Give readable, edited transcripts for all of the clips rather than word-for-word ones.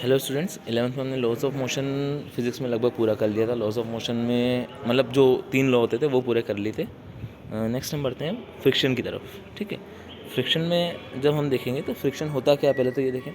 Hello students, 11th में हमने laws of motion physics में लगभग पूरा कर लिया था। लॉज ऑफ मोशन में मतलब जो 3 लॉ होते थे वो पूरे कर लिए थे। नेक्स्ट हम बढ़ते हैं फ्रिक्शन की तरफ। ठीक है, फ्रिक्शन में जब हम देखेंगे तो फ्रिक्शन होता क्या है पहले तो ये देखें।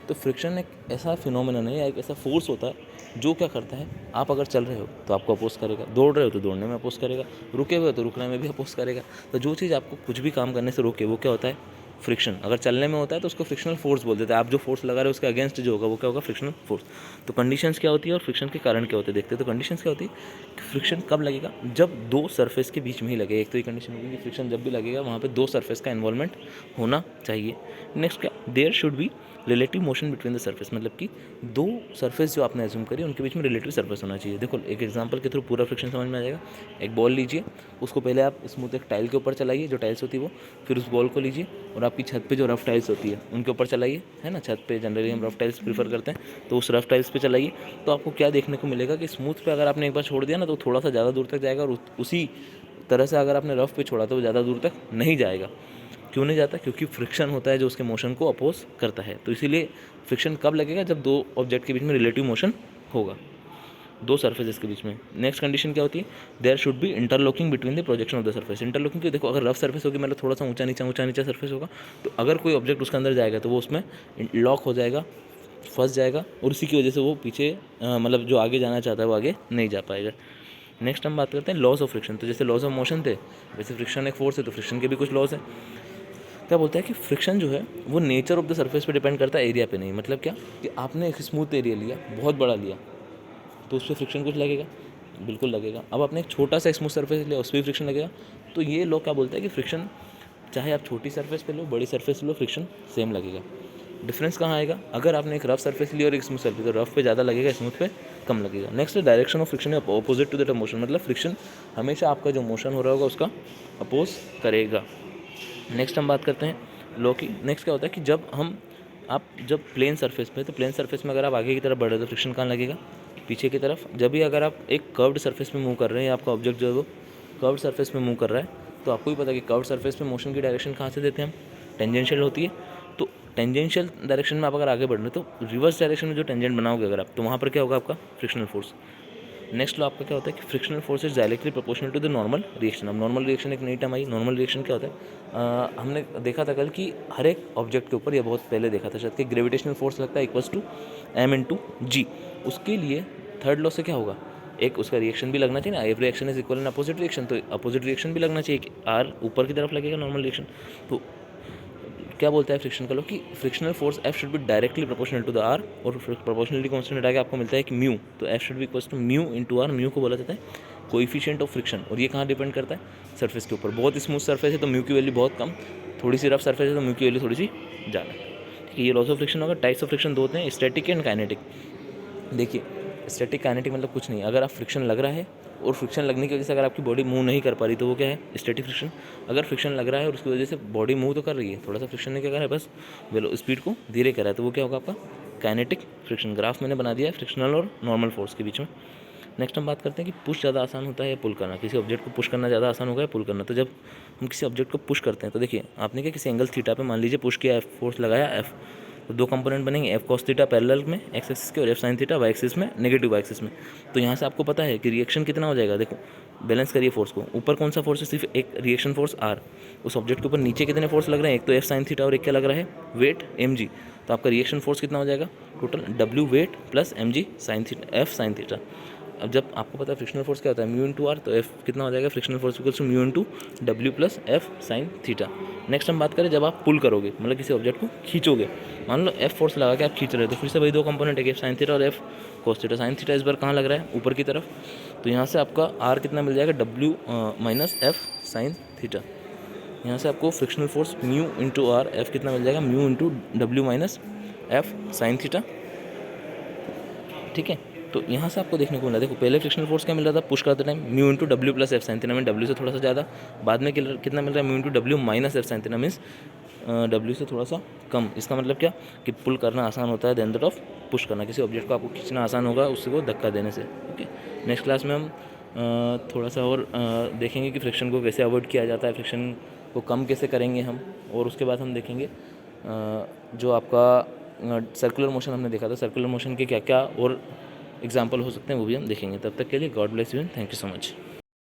तो फ्रिक्शन एक ऐसा फिनोमेनन है या एक ऐसा फोर्स होता है जो क्या करता है, आप अगर चल रहे हो तो आपको अपोज करेगा, दौड़ रहे हो तो दौड़ने में अपोज करेगा, रुके हुए हो तो रुकने में भी अपोज करेगा। तो जो चीज़ आपको कुछ भी काम करने से रोके वो क्या होता है, फ्रिक्शन। अगर चलने में होता है तो उसको फ्रिक्शनल फोर्स बोल देते हैं। आप जो फोर्स लगा रहे हो उसके अगेंस्ट जो होगा वो क्या होगा, फ्रिक्शनल फोर्स। तो कंडीशंस क्या होती है और फ्रिक्शन के कारण क्या होते हैं देखते हैं। तो कंडीशंस क्या होती है कि फ्रिक्शन कब लगेगा, जब दो सरफेस के बीच में ही लगे। एक तो ये कंडीशन होगी कि फ्रिक्शन जब भी लगेगा वहाँ पे दो सरफेस का इन्वॉल्वमेंट होना चाहिए। नेक्स्ट क्या, there should be relative motion between the surface, मतलब कि दो सरफेस जो आपने एज्यूम करी उनके बीच में रिलेटिव सरफेस होना चाहिए। देखो एक एग्जांपल के थ्रू पूरा फ्रिक्शन समझ में आ जाएगा। एक बॉल लीजिए, उसको पहले आप स्मूथ एक टाइल के ऊपर चलाइए, जो टाइल्स होती है वो, फिर उस बॉल को लीजिए और आपकी छत पे जो रफ टाइल्स होती है उनके ऊपर चलाइए, है ना। छत पे जनरली हम रफ टाइल्स प्रीफर करते हैं, तो उस रफ टाइल्स पे चलाइए। तो आपको क्या देखने को मिलेगा कि स्मूथ पे अगर आपने एक बार छोड़ दिया ना तो थोड़ा सा ज़्यादा दूर तक जाएगा, और उसी तरह से अगर आपने रफ पे छोड़ा तो वो ज़्यादा दूर तक नहीं जाएगा। क्यों नहीं जाता, क्योंकि फ्रिक्शन होता है जो उसके मोशन को अपोज करता है। तो इसीलिए फ्रिक्शन कब लगेगा, जब दो ऑब्जेक्ट के बीच में रिलेटिव मोशन होगा, दो सरफेसेस के बीच में। नेक्स्ट कंडीशन क्या होती है, there should be interlocking between the projection of the surface. Interlocking क्यों, देखो अगर रफ सरफेस होगी मतलब थोड़ा सा ऊंचा नीचा सरफेस होगा, तो अगर कोई ऑब्जेक्ट उसके अंदर जाएगा तो वो उसमें लॉक हो जाएगा, फंस जाएगा, और उसी की वजह से वो पीछे मतलब जो आगे जाना चाहता है वो आगे नहीं जा पाएगा। नेक्स्ट हम बात करते हैं लॉज ऑफ फ्रिक्शन। तो जैसे लॉज ऑफ मोशन थे वैसे फ्रिक्शन एक फोर्स है, तो फ्रिक्शन के भी कुछ लॉज है। क्या बोलता है कि फ्रिक्शन जो है वो नेचर ऑफ द सरफेस पे डिपेंड करता है, एरिया पे नहीं। मतलब क्या कि आपने एक स्मूथ एरिया लिया, बहुत बड़ा लिया, तो उस पर फ्रिक्शन कुछ लगेगा, बिल्कुल लगेगा। अब आपने एक छोटा सा स्मूथ सरफेस लिया, उस पर भी फ्रिक्शन लगेगा। तो ये लोग क्या बोलते हैं कि फ्रिक्शन चाहे आप छोटी सरफेस पे लो, बड़ी सरफेस लो, फ्रिक्शन सेम लगेगा। डिफरेंस कहाँ आएगा, अगर आपने एक रफ सरफेस ली और एक स्मूथ सरफेस, तो रफ पे ज़्यादा लगेगा, स्मूथ पे कम लगेगा। Next direction of friction opposite to that of motion, मतलब फ्रिक्शन हमेशा आपका जो मोशन हो रहा होगा उसका अपोज करेगा। नेक्स्ट हम बात करते हैं लॉ की। नेक्स्ट क्या होता है कि जब प्लेन सरफेस पे, तो प्लेन सरफेस में अगर आप आगे की तरफ बढ़ रहे हो तो फ्रिक्शन कहाँ लगेगा, पीछे की तरफ। जब भी अगर आप एक कर्व्ड सरफेस पे मूव कर रहे हैं, आपका ऑब्जेक्ट जो है वो कर्व्ड सरफेस पे मूव कर रहा है, तो आपको भी पता है कि कर्व्ड सरफेस पे मोशन की डायरेक्शन कहाँ से देते हैं हम, टेंजेंशियल होती है। तो टेंजेंशियल डायरेक्शन में आप अगर आगे बढ़ रहे हो तो रिवर्स डायरेक्शन में जो टेंजेंट बनाओगे अगर आप, तो वहाँ पर क्या होगा, आपका फ्रिक्शनल फोर्स। नेक्स्ट लॉ आपका क्या होता है कि frictional force is directly proportional to the normal reaction. अब नॉर्मल रिएक्शन एक नई टर्म आई। नॉर्मल रिएक्शन क्या होता है, हमने देखा था कल कि हर एक ऑब्जेक्ट के ऊपर, या बहुत पहले देखा था शायद, कि ग्रेविटेशनल फोर्स लगता है इक्वल्स टू m/g। उसके लिए थर्ड लॉ से क्या होगा, एक उसका रिएक्शन भी लगना चाहिए ना, every reaction is equal in opposite reaction, तो अपोजिट रिएक्शन भी लगना चाहिए कि आर ऊपर की तरफ लगेगा नॉर्मल रिएक्शन। तो क्या बोलता है फ्रिक्शन का लॉ कि frictional force F should be directly proportional to the R, और प्रोपोर्शनलिटी कांस्टेंट हटा के आपको मिलता है कि म्यू, तो F should be equals to mu into R. Mu को बोला जाता है कोएफिशिएंट ऑफ फ्रिक्शन, और ये कहाँ डिपेंड करता है, सरफेस के ऊपर। बहुत स्मूथ सरफेस है तो म्यू की वैल्यू बहुत कम, थोड़ी सी रफ सरफेस है तो म्यू की वैल्यू थोड़ी सी ज़्यादा। ठीक है, ये लॉस ऑफ फ्रिक्शन होगा। टाइप्स ऑफ फ्रिक्शन दो होते हैं, स्टैटिक एंड काइनेटिक। देखिए स्टैटिक काइनेटिक मतलब कुछ नहीं, अगर आप फ्रिक्शन लग रहा है और फ्रिक्शन लगने की वजह से अगर आपकी बॉडी मूव नहीं कर पा रही तो वो क्या है, स्टैटिक फ्रिक्शन। अगर फ्रिक्शन लग रहा है और उसकी वजह से बॉडी मूव तो कर रही है, थोड़ा सा फ्रिक्शन ने क्या करा है, बस वेलो स्पीड को धीरे करा है, तो वो क्या होगा, आपका काइनेटिक फ्रिक्शन। ग्राफ मैंने बना दिया है फ्रिक्शनल और नॉर्मल फोर्स के बीच में। नेक्स्ट हम बात करते हैं कि पुश ज़्यादा आसान होता है या पुल करना। किसी ऑब्जेक्ट को पुश करना ज़्यादा आसान होगा या पुल करना। तो जब हम किसी ऑब्जेक्ट को पुश करते हैं तो देखिए आपने क्या, किसी एंगल थीटा पे मान लीजिए पुश किया, एफ फोर्स लगाया एफ, तो दो कंपोनेंट बनेंगे, एफ कॉस थीटा पैरेलल में एक्स एक्सिस के, और F sine theta Y axis में, नेगेटिव वाई एक्सिस में। तो यहाँ से आपको पता है कि रिएक्शन कितना हो जाएगा। देखो बैलेंस करिए फोर्स को, ऊपर कौन सा फोर्स है, सिर्फ एक रिएक्शन फोर्स आर। उस ऑब्जेक्ट के ऊपर नीचे कितने फोर्स लग रहे हैं, एक तो एफ साइन थीटा और एक क्या लग रहा है, वेट एम जी। तो आपका रिएक्शन फोर्स कितना हो जाएगा, total W weight plus M G sine theta, F sine theta. अब जब आपको पता है फ्रिक्शनल फोर्स क्या होता है, म्यू इंटू आर, तो एफ कितना हो जाएगा, frictional force equals to mu into W plus F sine theta. Next हम बात करें जब आप पुल करोगे, मतलब किसी ऑब्जेक्ट को खींचोगे, मान लो एफ फोर्स लगा के आप खींच रहे हो, तो फिर से वही दो कंपोनेंट है, एफ साइन थीटा और F cos theta. Sine theta इस बार कहाँ लग रहा है, ऊपर की तरफ, तो यहाँ से आपका आर कितना मिल जाएगा, W minus F sine theta. यहाँ से आपको frictional force mu into R, F कितना मिल जाएगा, mu into W minus F sine theta. ठीक है, तो यहाँ से आपको देखने को मिला, देखो पहले फ्रिक्शनल फोर्स क्या मिल रहा था पुश करते time, mu into W plus F sine theta, में डब्ल्यू से थोड़ा सा ज़्यादा। बाद में कितना मिल रहा है, mu into W minus F sine theta, means W से थोड़ा सा कम। इसका मतलब क्या कि पुल करना आसान होता है देन दैट ऑफ पुश करना। किसी ऑब्जेक्ट को आपको खींचना आसान होगा उससे को धक्का देने से। ओके, नेक्स्ट क्लास में हम थोड़ा सा और देखेंगे कि फ्रिक्शन को कैसे अवॉइड किया जाता है, फ्रिक्शन को कम कैसे करेंगे हम, और उसके बाद हम देखेंगे जो आपका सर्कुलर मोशन हमने देखा था, सर्कुलर मोशन के क्या क्या और एग्जाम्पल हो सकते हैं वो भी हम देखेंगे। तब तक के लिए God bless you and thank you so much.